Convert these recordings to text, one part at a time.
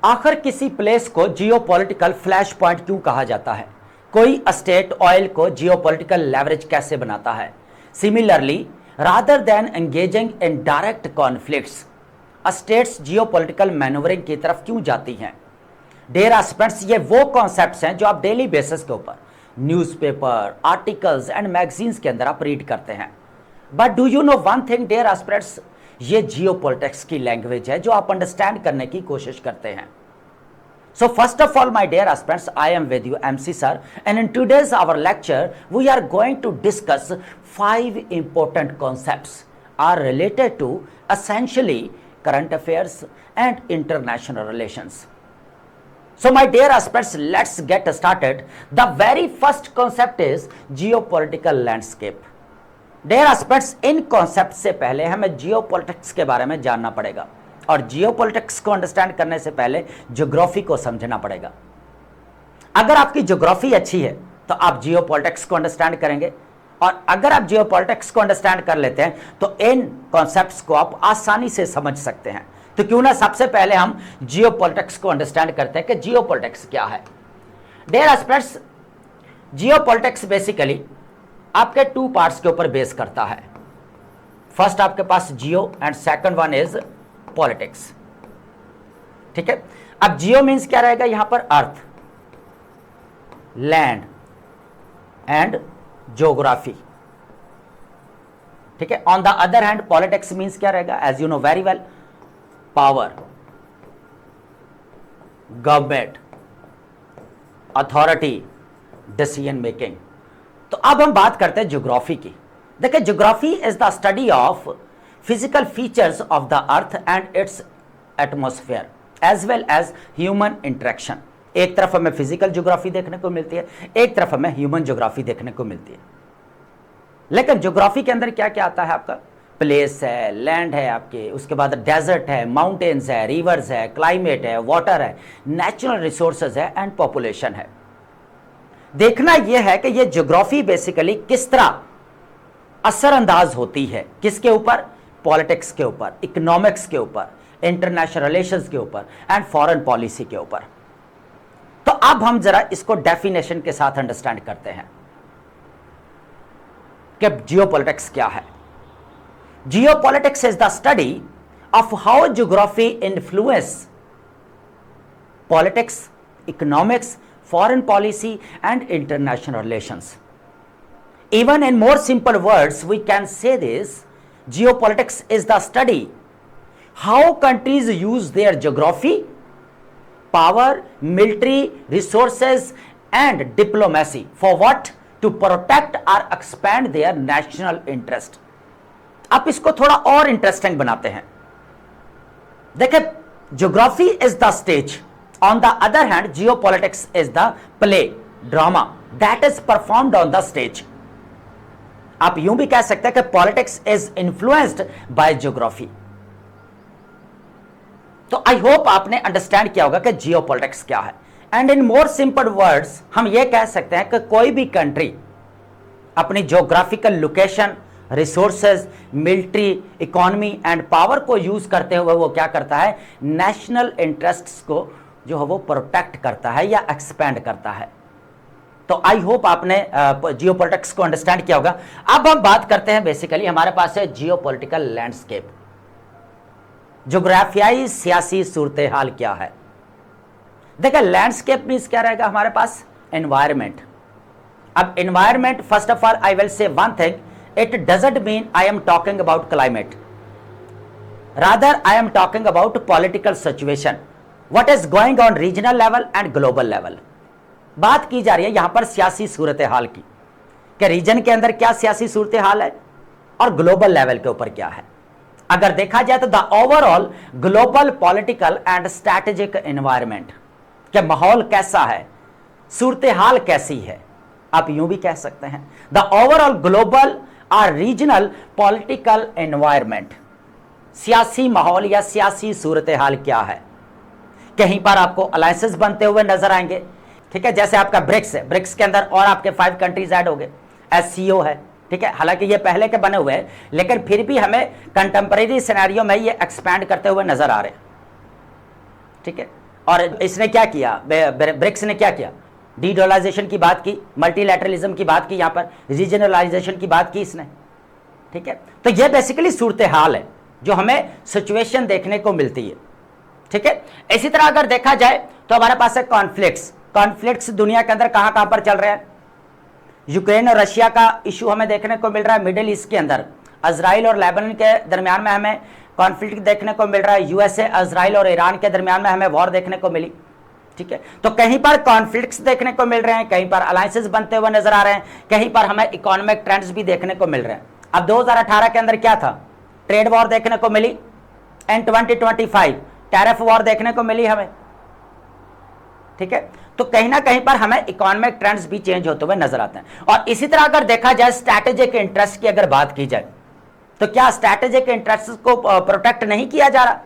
आखिर किसी प्लेस को जियोपॉलिटिकल फ्लैश पॉइंट क्यों कहा जाता है? कोई स्टेट ऑयल को जियोपॉलिटिकल लेवरेज कैसे बनाता है? Similarly, rather than engaging in direct conflicts, states geopolitical manoeuvring की तरफ क्यों जाती हैं? डियर एस्पिरेंट्स, ये वो कॉन्सेप्ट्स हैं जो आप डेली बेसिस के ऊपर न्यूज़पेपर, आर्टिकल्स एंड मैगजीन्स के अंदर आप रीड करते हैं। But do you know one thing dear aspirants, ये जियोपॉलिटिक्स की लैंग्वेज है जो आप अंडरस्टैंड करने की कोशिश करते हैं। So first of all, my dear aspirants, I am with you, MC Sir, and in today's our lecture, we are going to discuss 5 important concepts are related to essentially current affairs and international relations. So my dear aspirants, let's get started. The very first concept is geopolitical landscape. Dear aspirants, इन concept से पहले हमें geopolitics के बारे में जानना पड़ेगा और जियोपॉलिटिक्स को अंडरस्टैंड करने से पहले ज्योग्राफी को समझना पड़ेगा। अगर आपकी ज्योग्राफी अच्छी है तो आप जियोपॉलिटिक्स को अंडरस्टैंड करेंगे, और अगर आप जियोपॉलिटिक्स को अंडरस्टैंड कर लेते हैं तो इन कॉन्सेप्ट्स को आप आसानी से समझ सकते हैं। तो क्यों ना सबसे पहले हम जियोपॉलिटिक्स को अंडरस्टैंड करते हैं कि जियोपॉलिटिक्स क्या है। डियर एस्पिरेंट्स, जियोपॉलिटिक्स बेसिकली आपके 2 पार्ट्स के ऊपर बेस करता है। फर्स्ट आपके पास geo and second one is politics. ठीक है, अब जियो मींस क्या रहेगा यहां पर? Earth, land and geography. ठीक है, on the other hand politics means क्या रहेगा? As you know very well, power, government, authority, decision making. तो अब हम बात करते हैं ज्योग्राफी की। देखिए, geography is the study of physical features of the earth and its atmosphere as well as human interaction. एक तरफ हमें फिजिकल ज्योग्राफी देखने को मिलती है, एक तरफ हमें ह्यूमन ज्योग्राफी देखने को मिलती है। लेकिन ज्योग्राफी के अंदर क्या क्या आता है? आपका प्लेस है, लैंड है आपके, उसके बाद डेजर्ट है, माउंटेन्स है, रिवर्स है, क्लाइमेट है, वाटर है, नेचुरल रिसोर्सेज है एंड पॉपुलेशन है। देखना यह है कि यह ज्योग्राफी बेसिकली किस तरह असरअंदाज होती है, किसके ऊपर? पॉलिटिक्स के ऊपर, इकोनॉमिक्स के ऊपर, इंटरनेशनल रिलेशंस के ऊपर एंड फॉरेन पॉलिसी के ऊपर। तो अब हम जरा इसको डेफिनेशन के साथ अंडरस्टैंड करते हैं कि जियोपॉलिटिक्स क्या है। Geopolitics is the study of how geography influence politics, economics, foreign policy and international relations. Even in more simple words, we can say this: geopolitics is the study how countries use their geography, power, military resources and diplomacy for what? To protect or expand their national interest. आप इसको थोड़ा और interesting बनाते हैं। देखिए, geography is the stage. On the other hand, geopolitics is the play, drama that is performed on the stage. आप यूं भी कह सकते हैं कि politics is influenced by geography. तो आई होप आपने अंडरस्टैंड किया होगा कि जियोपॉलिटिक्स क्या है। And in more simple words हम ये कह सकते हैं कि कोई भी कंट्री अपनी geographical location, resources, military, economy and power को यूज करते हुए वो क्या करता है? नेशनल इंटरेस्ट्स को जो है वो प्रोटेक्ट करता है या एक्सपेंड करता है। तो आई होप आपने जियोपॉलिटिक्स को अंडरस्टैंड किया होगा। अब हम बात करते हैं, बेसिकली हमारे पास है जियोपॉलिटिकल लैंडस्केप। ज्योग्राफियाई सियासी सूरत हाल क्या है? देखिए, लैंडस्केप मींस क्या रहेगा हमारे पास? एनवायरमेंट। अब environment, first of all I will say one thing, it doesn't mean I am talking about climate, rather I am talking about political situation, What is going on regional level and global level. बात की जा रही है यहां पर सियासी सूरत हाल की, कि रीजन के अंदर क्या सियासी सूरत हाल है और ग्लोबल लेवल के ऊपर क्या है। अगर देखा जाए तो the overall global political and strategic environment, कि माहौल कैसा है, सूरत हाल कैसी है, आप यूं भी कह सकते हैं द ओवरऑल ग्लोबल और रीजनल पॉलिटिकल एनवायरनमेंट। सियासी माहौल या सियासी सूरत हाल क्या है। कहीं पर आपको अलायंसेस बनते हुए नजर आएंगे। ठीक है, जैसे आपका ब्रिक्स है, ब्रिक्स के अंदर और आपके 5 कंट्रीज ऐड हो गए, एससीओ है। ठीक है, हालांकि ये पहले के बने हुए हैं, लेकिन फिर भी हमें कंटेम्परेरी सिनेरियो में ये एक्सपैंड करते हुए नजर आ रहे हैं। ठीक है, और इसने क्या किया, ब्रिक्स ने क्या किया, डीडॉलराइजेशन की बात की, मल्टीलैटरलिज्म की बात की, यहां पर रीजनलाइजेशन की बात की इसने। ठीक है, तो यह बेसिकली सूरत हाल है जो हमें सिचुएशन देखने को मिलती है। ठीक है, इसी तरह अगर देखा जाए तो हमारे पास है कॉन्फ्लिक्ट्स दुनिया के अंदर कहां कहां पर चल रहे हैं। यूक्रेन और रशिया का इशू हमें देखने को मिल रहा है, मिडिल ईस्ट के अंदर इजराइल और लेबनान के दरमियान में हमें कॉन्फ्लिक्ट देखने को मिल रहा है, यूएसए इजराइल और ईरान के दरमियान में हमें वॉर देखने को मिली। ठीक है, तो कहीं पर कॉन्फ्लिक्ट्स देखने को मिल रहे हैं, कहीं पर अलायंसेस बनते हुए नजर आ रहे हैं, कहीं पर हमें इकोनॉमिक ट्रेंड्स भी देखने को मिल रहे हैं। अब 2018 के अंदर क्या था, ट्रेड वॉर देखने को मिली, एंड 2025 टैरिफ वॉर देखने को मिली हमें। ठीक है, तो कहीं ना कहीं पर हमें इकोनॉमिक ट्रेंड्स भी चेंज होते हुए नजर आते हैं। और इसी तरह अगर देखा जाए स्ट्रैटेजिक इंटरेस्ट की अगर बात की जाए तो क्या स्ट्रैटेजिक इंटरेस्ट को प्रोटेक्ट नहीं किया जा रहा।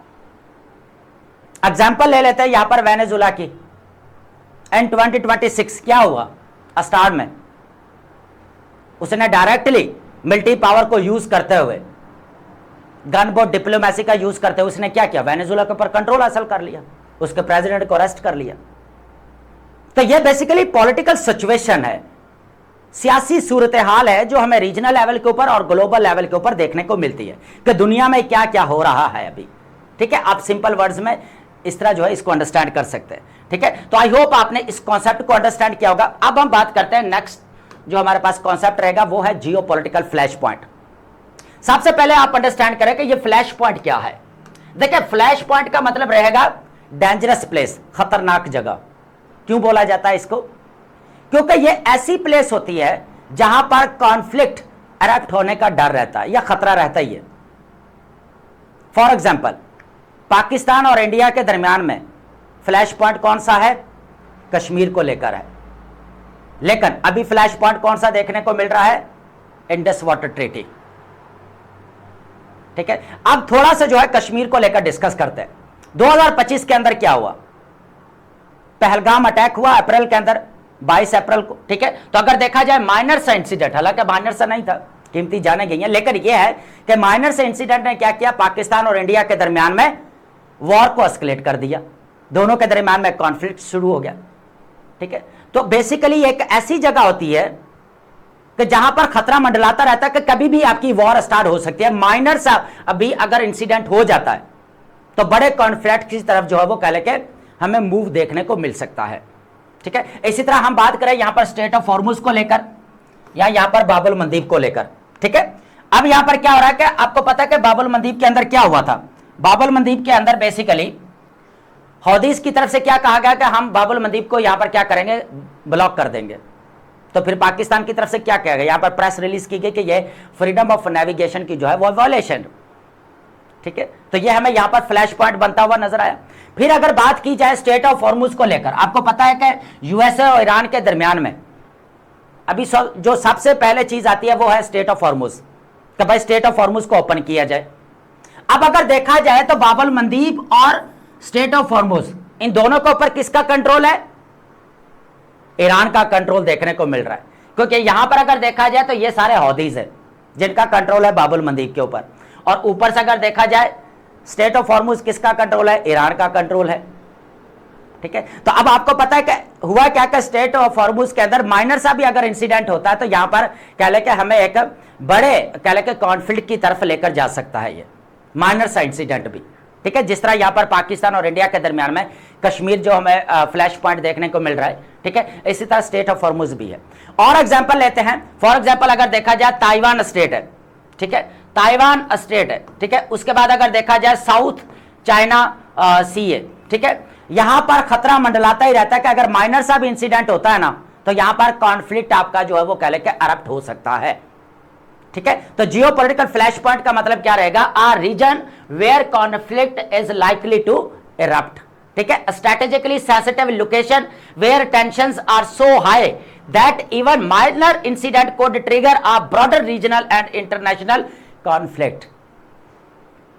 एग्जांपल ले लेते हैं यहां पर वेनेजुला की, एंड 2026 क्या हुआ, स्टार्ट में उसने डायरेक्टली मिलिट्री पावर को यूज करते हुए, गन बोट डिप्लोमेसी का यूज करते हुए उसने क्या किया, वेनेजुला के ऊपर कंट्रोल हासिल कर लिया, उसके प्रेसिडेंट को अरेस्ट कर लिया। तो यह बेसिकली पॉलिटिकल सिचुएशन है, सियासी सूरत हाल है जो हमें रीजनल लेवल के ऊपर और ग्लोबल लेवल के ऊपर देखने को मिलती है कि दुनिया में क्या क्या हो रहा है अभी। ठीक है, आप सिंपल वर्ड्स में इस तरह जो है इसको अंडरस्टैंड कर सकते हैं। ठीक है, तो आई होप आपने इस कॉन्सेप्ट को अंडरस्टैंड किया होगा। अब हम बात करते हैं नेक्स्ट जो हमारे पास कॉन्सेप्ट रहेगा वो है जियोपॉलिटिकल फ्लैश पॉइंट। सबसे पहले आप अंडरस्टैंड करें कि ये फ्लैश पॉइंट क्या है। देखिए, फ्लैश पॉइंट का मतलब रहेगा डेंजरस प्लेस, खतरनाक जगह। क्यों बोला जाता है इसको, क्योंकि ये ऐसी प्लेस होती है जहां पर कॉन्फ्लिक्ट इरप्ट होने का डर रहता है या खतरा रहता ही है। फॉर एग्जाम्पल, पाकिस्तान और इंडिया के दरमियान में फ्लैश पॉइंट कौन सा है, कश्मीर को लेकर है। लेकिन अभी फ्लैश पॉइंट कौन सा देखने को मिल रहा है, इंडस वाटर ट्रीटी। ठीक है, अब थोड़ा सा जो है कश्मीर को लेकर डिस्कस करते हैं। 2025 के अंदर क्या हुआ, पहलगाम अटैक हुआ अप्रैल के अंदर, 22 अप्रैल को। ठीक है, तो अगर देखा जाए माइनर सा इंसिडेंट, हालांकि माइनर सा नहीं था, कीमती जाने गई हैं, लेकिन यह है कि माइनर से इंसिडेंट ने क्या किया, पाकिस्तान और इंडिया के दरमियान में वॉर को एस्केलेट कर दिया, दोनों के दरमियान में कॉन्फ्लिक्ट शुरू हो गया। ठीक है, तो बेसिकली एक ऐसी जगह होती है कि जहां पर खतरा मंडलाता रहता है कि कभी भी आपकी वॉर स्टार्ट हो सकती है। माइनर सा अभी अगर इंसिडेंट हो जाता है तो बड़े कॉन्फ्लिक्ट की तरफ जो है वो कह लेके हमें मूव देखने को मिल सकता है। ठीक है, इसी तरह हम बात करें यहां पर स्ट्रेट ऑफ हॉर्मुज को लेकर या यहां पर बाबुल मंदीब को लेकर। ठीक है, अब यहां पर क्या हो रहा है कि आपको पता है कि बाबुल मंदीब के अंदर क्या हुआ था। बाबुल मंदीब के अंदर बेसिकली हौदीज की तरफ से क्या कहा गया कि हम बाबुल मंदीब को यहां पर क्या करेंगे, ब्लॉक कर देंगे। तो फिर पाकिस्तान की तरफ से क्या किया गया, यहां पर प्रेस रिलीज की गई कि यह फ्रीडम ऑफ नेविगेशन की जो है वो वॉयलेशन। ठीक है, तो यह हमें यहां पर फ्लैश पॉइंट बनता हुआ नजर आया। फिर अगर बात की जाए स्ट्रेट ऑफ हॉर्मुज को लेकर, आपको पता है कि यूएसए और ईरान के दरमियान में अभी जो सबसे पहले चीज आती है वो है स्ट्रेट ऑफ हॉर्मुज, कि भाई स्ट्रेट ऑफ हॉर्मुज को ओपन किया जाए। अब अगर देखा जाए तो बाबुल मंदीब और स्ट्रेट ऑफ हॉर्मुज, इन दोनों के ऊपर किसका कंट्रोल है, ईरान का कंट्रोल देखने को मिल रहा है। क्योंकि यहां पर अगर देखा जाए तो ये सारे हौदीज है जिनका कंट्रोल है बाबुल मंदीब के ऊपर, और ऊपर से अगर देखा जाए स्ट्रेट ऑफ हॉर्मुज किसका कंट्रोल है, ईरान का कंट्रोल है। ठीक है, तो अब आपको पता है कि हुआ क्या कि स्ट्रेट ऑफ हॉर्मुज के अंदर माइनर सा भी अगर इंसिडेंट होता है तो यहां पर कह ले कि हमें एक बड़े कह ले कि कॉन्फ्लिक्ट की तरफ लेकर जा सकता है ये माइनर सा इंसिडेंट भी। ठीक है, जिस तरह यहां पर पाकिस्तान और इंडिया के दरमियान में कश्मीर जो हमें फ्लैश पॉइंट देखने को मिल रहा है। ठीक है, इसी तरह स्ट्रेट ऑफ हॉर्मुज भी है। और एग्जांपल लेते हैं, फॉर एग्जांपल अगर देखा जाए ताइवान स्टेट है। ठीक है, ताइवान स्टेट है। ठीक है, उसके बाद अगर देखा जाए साउथ चाइना सी है। ठीक है, यहां पर खतरा मंडलाता ही रहता है कि अगर माइनर सा भी इंसिडेंट होता है ना तो यहां पर कॉन्फ्लिक्ट आपका जो है वो कह लेके अरप्ट हो सकता है। ठीक है, तो जियोपॉलिटिकल फ्लैश पॉइंट का मतलब क्या रहेगा, a region where conflict is likely to erupt. ठीक है, strategically sensitive location where tensions are so high that even minor incident could trigger a broader regional and international conflict.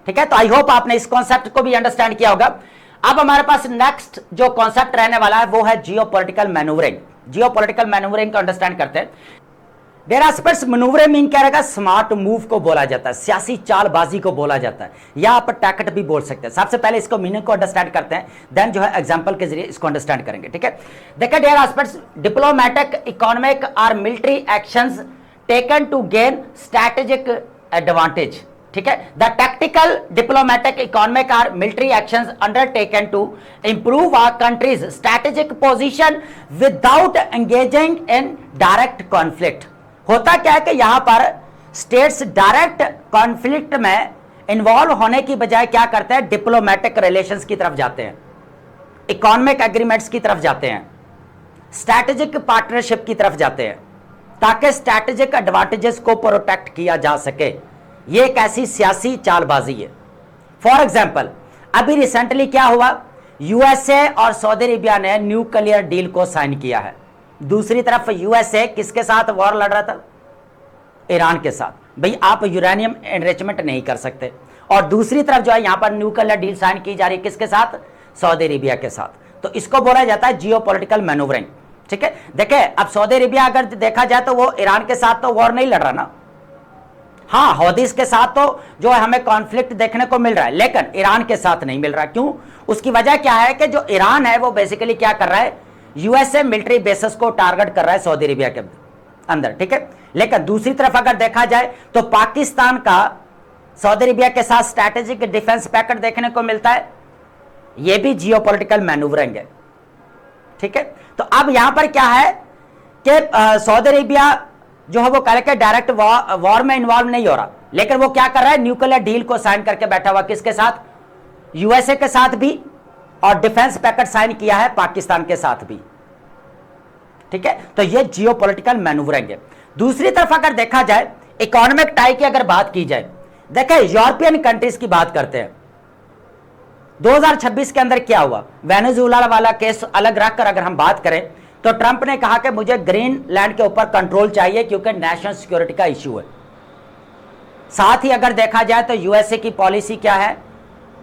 ठीक है, तो I hope आपने इस कॉन्सेप्ट को भी understand किया होगा। अब हमारे पास नेक्स्ट जो कॉन्सेप्ट रहने वाला है वो है जियोपॉलिटिकल मैनूवरिंग। जियोपॉलिटिकल मैनूवरिंग को अंडरस्टैंड करते हैं। डियर एस्पिरेंट्स, मनूवरे मीन क्या रहेगा? स्मार्ट मूव को बोला जाता है, सियासी चालबाजी को बोला जाता है, या आप टैक्ट भी बोल सकते हैं। सबसे पहले इसको मीनिंग को अंडरस्टैंड करते हैं, देन जो है एग्जांपल के जरिए इसको अंडरस्टैंड करेंगे। ठीक है, देखिए डियर एस्पिरेंट्स, डिप्लोमेटिक, इकोनॉमिक और military actions taken to gain strategic advantage. ठीक है, द टैक्टिकल, डिप्लोमेटिक, इकोनॉमिक और military actions undertaken to improve our country's strategic position without engaging in direct conflict. होता क्या है कि यहां पर स्टेट्स डायरेक्ट कॉन्फ्लिक्ट में इन्वॉल्व होने की बजाय क्या करते हैं? डिप्लोमेटिक रिलेशंस की तरफ जाते हैं, इकोनॉमिक एग्रीमेंट्स की तरफ जाते हैं, स्ट्रैटेजिक पार्टनरशिप की तरफ जाते हैं, ताकि स्ट्रैटेजिक एडवांटेजेस को प्रोटेक्ट किया जा सके। यह एक ऐसी सियासी चालबाजी है। फॉर एग्जाम्पल, अभी रिसेंटली क्या हुआ? यूएसए और सऊदी अरेबिया ने न्यूक्लियर डील को साइन किया है। दूसरी तरफ यूएसए किसके साथ वॉर लड़ रहा था? ईरान के साथ। भाई आप यूरेनियम एनरिचमेंट नहीं कर सकते, और दूसरी तरफ जो है यहां पर न्यूक्लियर डील साइन की जा रही है, किसके साथ? सऊदी अरेबिया के साथ। तो इसको बोला जाता है जियोपॉलिटिकल मैनूवरिंग। ठीक है, देखिए अब सऊदी अरेबिया अगर देखा जाए तो वो ईरान के साथ तो वॉर नहीं लड़ रहा ना। हाँ, हौदीस के साथ तो जो है हमें कॉन्फ्लिक्ट देखने को मिल रहा है, लेकिन ईरान के साथ नहीं मिल रहा। क्यों? उसकी वजह क्या है कि जो ईरान है वो बेसिकली क्या कर रहा है? यूएसए मिलिट्री बेसिस को टारगेट कर रहा है सऊदी अरेबिया के अंदर। ठीक है, लेकिन दूसरी तरफ अगर देखा जाए तो पाकिस्तान का सऊदी अरेबिया के साथ स्ट्रैटेजिक डिफेंस पैक्ट देखने को मिलता है। यह भी जियोपॉलिटिकल मैनूवरिंग है। ठीक है, तो अब यहां पर क्या है कि सऊदी अरेबिया जो है वो कह के डायरेक्ट वॉर में इन्वॉल्व नहीं हो रहा, लेकिन वो क्या कर रहा है? न्यूक्लियर डील को साइन करके बैठा हुआ, किसके साथ? यूएसए के साथ भी, और डिफेंस पैकेट साइन किया है पाकिस्तान के साथ भी। ठीक है, तो ये जियोपॉलिटिकल मैनूवरिंग है। दूसरी तरफ अगर देखा जाए इकोनॉमिक टाई की अगर बात की जाए, देखिए यूरोपियन कंट्रीज की बात करते हैं। 2026 के अंदर क्या हुआ? वेनेजुएला वाला केस अलग रखकर अगर हम बात करें तो ट्रंप ने कहा कि मुझे ग्रीनलैंड के ऊपर कंट्रोल चाहिए क्योंकि नेशनल सिक्योरिटी का इश्यू है। साथ ही अगर देखा जाए तो यूएसए की पॉलिसी क्या है?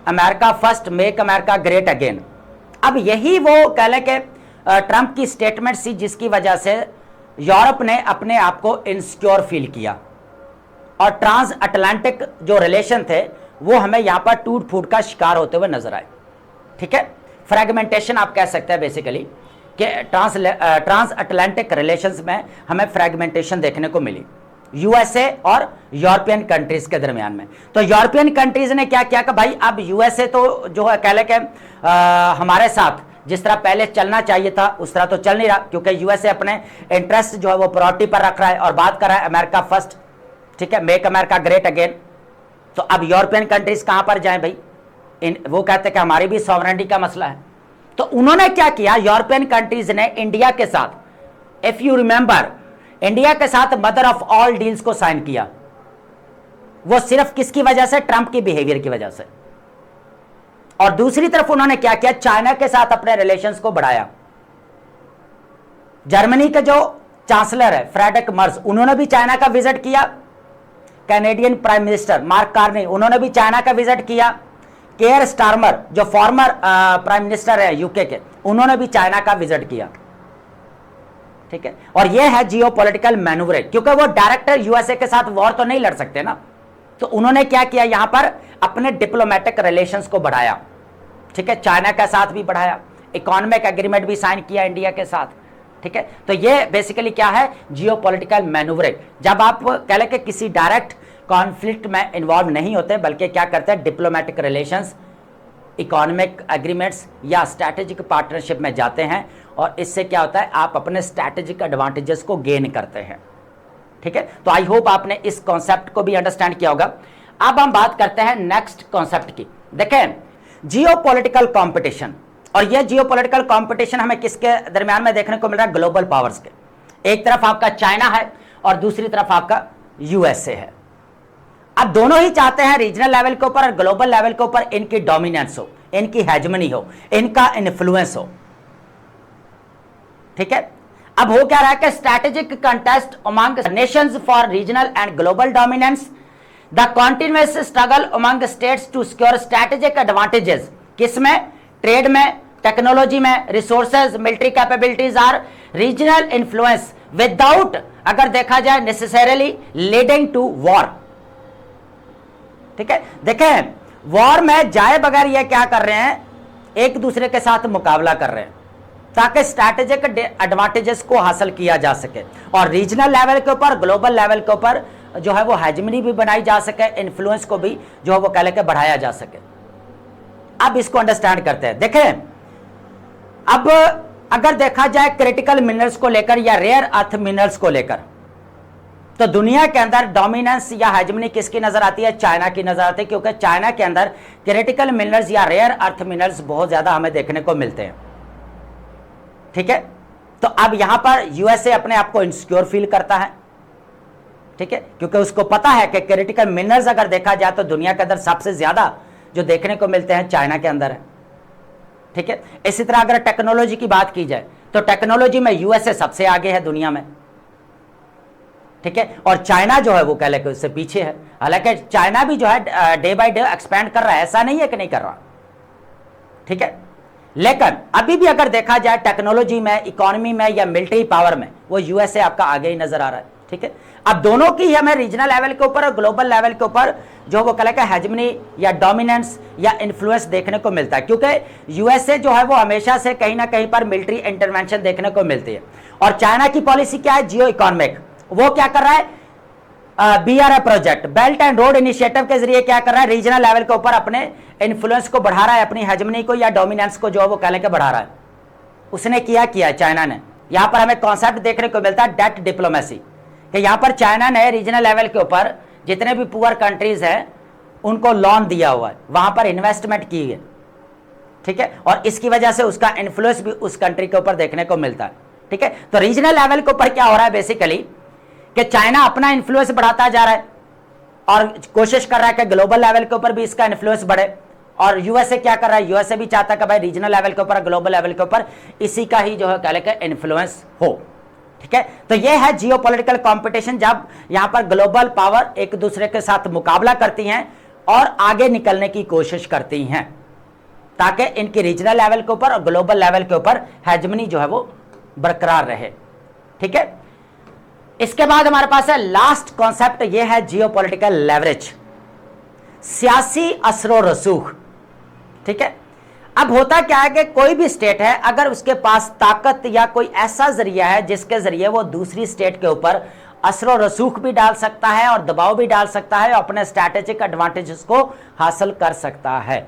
America first, make America great again. अब यही वो कह लें कि ट्रंप की स्टेटमेंट थी जिसकी वजह से यूरोप ने अपने आप को इनसिक्योर फील किया, और ट्रांस अटलांटिक जो रिलेशन थे वो हमें यहां पर टूट फूट का शिकार होते हुए नजर आए। ठीक है, फ्रेगमेंटेशन आप कह सकते हैं बेसिकली कि ट्रांस अटलांटिक रिलेशंस में हमें फ्रेगमेंटेशन देखने को मिली यूएसए और यूरोपियन कंट्रीज के दरमियान में। तो यूरोपियन कंट्रीज ने क्या किया कि भाई अब यूएसए तो जो है कह ले कि हमारे साथ जिस तरह पहले चलना चाहिए था उस तरह तो चल नहीं रहा, क्योंकि यूएसए अपने इंटरेस्ट जो है वो प्रायोरिटी पर रख रहा है और बात कर रहा है अमेरिका फर्स्ट। ठीक है, मेक अमेरिका ग्रेट अगेन। तो अब यूरोपियन कंट्रीज कहां पर जाएं भाई? वो कहते हैं कि हमारी भी सॉवरेनिटी का मसला है। तो उन्होंने क्या किया? यूरोपियन कंट्रीज ने इंडिया के साथ, इफ यू रिमेंबर, इंडिया के साथ मदर ऑफ ऑल डील्स को साइन किया। वो सिर्फ किसकी वजह से? ट्रंप की बिहेवियर की वजह से। और दूसरी तरफ उन्होंने क्या किया? चाइना के साथ अपने रिलेशंस को बढ़ाया। जर्मनी के जो चांसलर है फ्रेडरिक मर्ज, उन्होंने भी चाइना का विजिट किया। Canadian prime minister mark Carney, उन्होंने भी चाइना का विजिट किया। केयर स्टारमर जो फॉर्मर प्राइम मिनिस्टर है यूके के, उन्होंने भी चाइना का विजिट किया। ठीक है, और यह है जियोपॉलिटिकल मैनूवरिंग, क्योंकि वो डायरेक्टर यूएसए के साथ वॉर तो नहीं लड़ सकते ना। तो उन्होंने क्या किया? यहां पर अपने डिप्लोमेटिक रिलेशंस को बढ़ाया। ठीक है, चाइना के साथ भी बढ़ाया, इकोनॉमिक एग्रीमेंट भी साइन किया इंडिया के साथ। ठीक है, तो ये बेसिकली क्या है? Geopolitical manoeuvring. जब आप कह लें कि किसी डायरेक्ट कॉन्फ्लिक्ट में इन्वॉल्व नहीं होते, बल्कि क्या करते हैं? डिप्लोमेटिक रिलेशंस, इकोनॉमिक एग्रीमेंट्स या स्ट्रैटेजिक पार्टनरशिप में जाते हैं, और इससे क्या होता है? आप अपने स्ट्रैटेजिक एडवांटेजेस को गेन करते हैं। ठीक है, तो आई होप आपने इस कॉन्सेप्ट को भी अंडरस्टैंड किया होगा। अब हम बात करते हैं नेक्स्ट कॉन्सेप्ट की। देखें, जियोपॉलिटिकल कंपटीशन, और यह जियोपॉलिटिकल कंपटीशन हमें किसके दरमियान में देखने को मिल रहा है? ग्लोबल पावर्स के। एक तरफ आपका चाइना है और दूसरी तरफ आपका यूएसए है। अब दोनों ही चाहते हैं रीजनल लेवल के ऊपर और ग्लोबल लेवल के ऊपर इनकी डोमिनेंस हो, इनकी हेजमनी हो, इनका इन्फ्लुएंस हो। ठीक है, अब हो क्या रहा है कि strategic contest among nations for regional and global dominance, the continuous struggle among states to secure strategic advantages. किसमें? ट्रेड में, टेक्नोलॉजी में, रिसोर्सेज, मिलिट्री कैपेबिलिटीज और रीजनल इन्फ्लुएंस विदाउट अगर देखा जाए नेसेसरली लीडिंग टू वॉर। ठीक है, देखें वॉर में जाए बगैर ये क्या कर रहे हैं, एक दूसरे के साथ मुकाबला कर रहे हैं ताकि स्ट्रैटेजिक एडवांटेजेस को हासिल किया जा सके और रीजनल लेवल के ऊपर, ग्लोबल लेवल के ऊपर जो है वो हेजमनी भी बनाई जा सके, इन्फ्लुएंस को भी जो है वो कह लेके बढ़ाया जा सके। अब इसको अंडरस्टैंड करते हैं। देखें अब अगर देखा जाए क्रिटिकल मिनरल्स को लेकर या रेयर अर्थ मिनरल्स को लेकर, तो दुनिया के अंदर डोमिनेंस या हेजमनी किसकी नजर आती है? चाइना की नजर आती है, क्योंकि चाइना के अंदर क्रिटिकल मिनरल्स या रेयर अर्थ मिनरल्स बहुत ज्यादा हमें देखने को मिलते हैं। ठीक है, तो अब यहां पर यूएसए अपने आप को इनसिक्योर फील करता है। ठीक है, क्योंकि उसको पता है कि क्रिटिकल मिनरल्स अगर देखा जाए तो दुनिया के अंदर सबसे ज्यादा जो देखने को मिलते हैं चाइना के अंदर है। ठीक है, इसी तरह अगर टेक्नोलॉजी की बात की जाए तो टेक्नोलॉजी में यूएसए सबसे आगे है दुनिया में। ठीक है, और चाइना जो है वो कह लेके उससे पीछे है। हालांकि चाइना भी जो है डे बाय डे एक्सपैंड कर रहा है, ऐसा नहीं है कि नहीं कर रहा। ठीक है, लेकिन अभी भी अगर देखा जाए टेक्नोलॉजी में, इकोनॉमी में या मिलिट्री पावर में, वो यूएसए आपका आगे ही नजर आ रहा है। ठीक है, अब दोनों की हमें रीजनल लेवल के ऊपर और ग्लोबल लेवल के ऊपर जो वो कह लेके हेजमनी या डोमिनेंस या इन्फ्लुएंस देखने को मिलता है, क्योंकि यूएसए जो है वो हमेशा से कहीं ना कहीं पर मिलिट्री इंटरवेंशन देखने को मिलती है। और चाइना की पॉलिसी क्या है? जियो इकोनॉमिक। वो क्या कर रहा है? BRI project, belt and road initiative के जरिए क्या कर रहा है? रीजनल लेवल के ऊपर अपने इन्फ्लुएंस को बढ़ा रहा है, अपनी हेजमनी को या डोमिनेंस को जो है वो कह लेके बढ़ा रहा है। उसने किया चाइना ने। यहां पर हमें कॉन्सेप्ट देखने को मिलता है डेट डिप्लोमेसी, कि यहां पर चाइना ने रीजनल लेवल के ऊपर जितने भी पुअर कंट्रीज हैं उनको लोन दिया हुआ है, वहां पर इन्वेस्टमेंट की है। ठीक है, और इसकी वजह से उसका इन्फ्लुएंस भी उस कंट्री के ऊपर देखने को मिलता है। ठीक है, तो रीजनल लेवल के ऊपर क्या हो रहा है बेसिकली कि चाइना अपना इन्फ्लुएंस बढ़ाता जा रहा है और कोशिश कर रहा है कि ग्लोबल लेवल के ऊपर भी इसका इन्फ्लुएंस बढ़े। और यूएसए क्या कर रहा है? यूएसए भी चाहता है कि भाई रीजनल लेवल के ऊपर, ग्लोबल लेवल के ऊपर इसी का ही जो है कह लेके इन्फ्लुएंस हो। ठीक है, तो ये है जियोपॉलिटिकल कंपटीशन, जब यहां पर ग्लोबल पावर एक दूसरे के साथ मुकाबला करती हैं और आगे निकलने की कोशिश करती हैं ताकि इनकी रीजनल लेवल के ऊपर और ग्लोबल लेवल के ऊपर हेजमनी जो है वो बरकरार रहे। ठीक है, इसके बाद हमारे पास है लास्ट कॉन्सेप्ट, ये है जियोपॉलिटिकल लेवरेज, सियासी असरो रसूख। ठीक है, अब होता क्या है कि कोई भी स्टेट है, अगर उसके पास ताकत या कोई ऐसा जरिया है जिसके जरिए वो दूसरी स्टेट के ऊपर असरो रसूख भी डाल सकता है और दबाव भी डाल सकता है, अपने स्ट्रैटेजिक एडवांटेजेस को हासिल कर सकता है।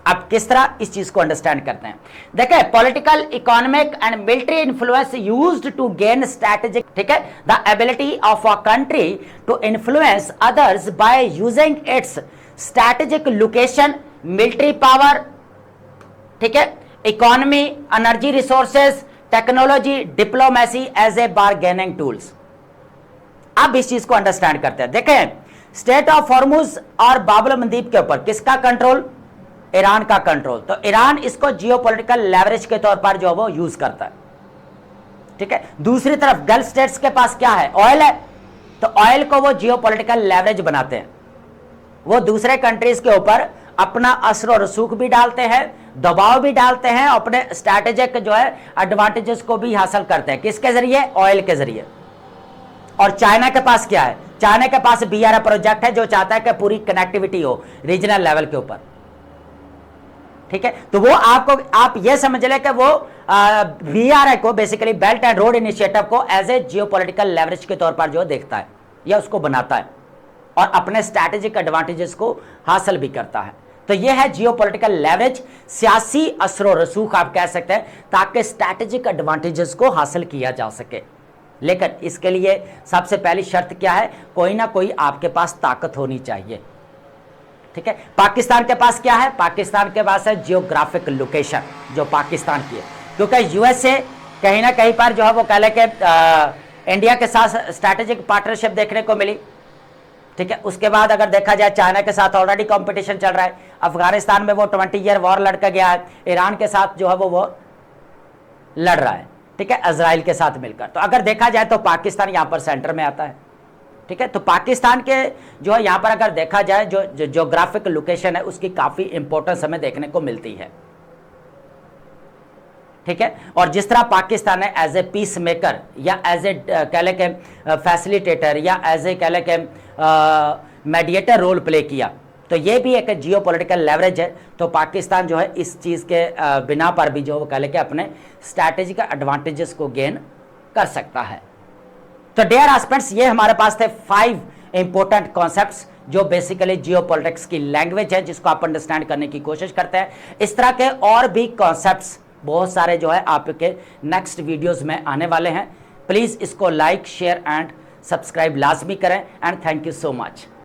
अब किस तरह इस चीज को अंडरस्टैंड करते हैं? देखें, political, economic and military influence used to gain strategic, ठीक है, the ability of a country to influence others by using its strategic location, military power, ठीक है, economy, energy resources, technology, diplomacy as a bargaining tools. अब इस चीज को understand करते हैं। देखें, स्टेट ऑफ हॉर्मुज और बाब अल मंदीब के ऊपर किसका कंट्रोल? ईरान का कंट्रोल। तो ईरान इसको जियोपॉलिटिकल लेवरेज के तौर पर जो वो यूज करता है। ठीक है, दूसरी तरफ गल्फ स्टेट्स के पास क्या है? ऑयल है, तो ऑयल को वो जियोपॉलिटिकल लेवरेज बनाते हैं। वो दूसरे कंट्रीज के ऊपर अपना असर और रसूख भी डालते हैं, दबाव भी डालते हैं, अपने स्ट्रैटेजिक जो है एडवांटेजेस को भी हासिल करते हैं। किसके जरिए? ऑयल के जरिए। और चाइना के पास क्या है? चाइना के पास BRI प्रोजेक्ट है जो चाहता है कि पूरी कनेक्टिविटी हो रीजनल लेवल के ऊपर। ठीक है, तो वो आप ये समझ लें कि वो BRI को basically belt and road initiative को एज ए जियोपॉलिटिकल लेवरेज के तौर पर जो देखता है या उसको बनाता है और अपने स्ट्रैटेजिक एडवांटेजेस को हासिल भी करता है। तो ये है जियोपॉलिटिकल लेवरेज, सियासी असरो रसूख आप कह सकते हैं, ताकि स्ट्रैटेजिक एडवांटेजेस को हासिल किया जा सके। लेकिन इसके लिए सबसे पहली शर्त क्या है? कोई ना कोई आपके पास ताकत होनी चाहिए। ठीक है, पाकिस्तान के पास क्या है? पाकिस्तान के पास है जियोग्राफिक लोकेशन, जो पाकिस्तान की है, क्योंकि यूएसए कहीं ना कहीं पर जो है वो कह ले कि इंडिया के साथ स्ट्रैटेजिक पार्टनरशिप देखने को मिली। ठीक है, उसके बाद अगर देखा जाए चाइना के साथ ऑलरेडी कंपटीशन चल रहा है, अफगानिस्तान में वो 20 ईयर वॉर लड़कर गया है, ईरान के साथ जो है वो लड़ रहा है। ठीक है, इजराइल के साथ मिलकर। तो अगर देखा जाए तो पाकिस्तान यहां पर सेंटर में आता है। ठीक है, तो पाकिस्तान के जो है यहां पर अगर देखा जाए जो ज्योग्राफिक लोकेशन है उसकी काफी इंपॉर्टेंस हमें देखने को मिलती है। ठीक है। और जिस तरह पाकिस्तान ने एज ए पीस मेकर या एज ए कह लें कि फैसिलिटेटर या एज ए कह लें कि मेडिएटर रोल प्ले किया, तो ये भी एक जियो पॉलिटिकल लेवरेज है। तो पाकिस्तान जो है इस चीज़ के बिना पर भी जो कह लें कि अपने स्ट्रैटेजिक एडवांटेजेस को गेन कर सकता है। तो डियर एस्पिरेंट्स, ये हमारे पास थे 5 इंपॉर्टेंट कॉन्सेप्ट्स जो बेसिकली जियोपॉलिटिक्स की लैंग्वेज है, जिसको आप अंडरस्टैंड करने की कोशिश करते हैं। इस तरह के और भी कॉन्सेप्ट्स बहुत सारे जो है आपके नेक्स्ट वीडियोस में आने वाले हैं। प्लीज़ इसको लाइक, शेयर एंड सब्सक्राइब लाजमी करें। And thank you so much.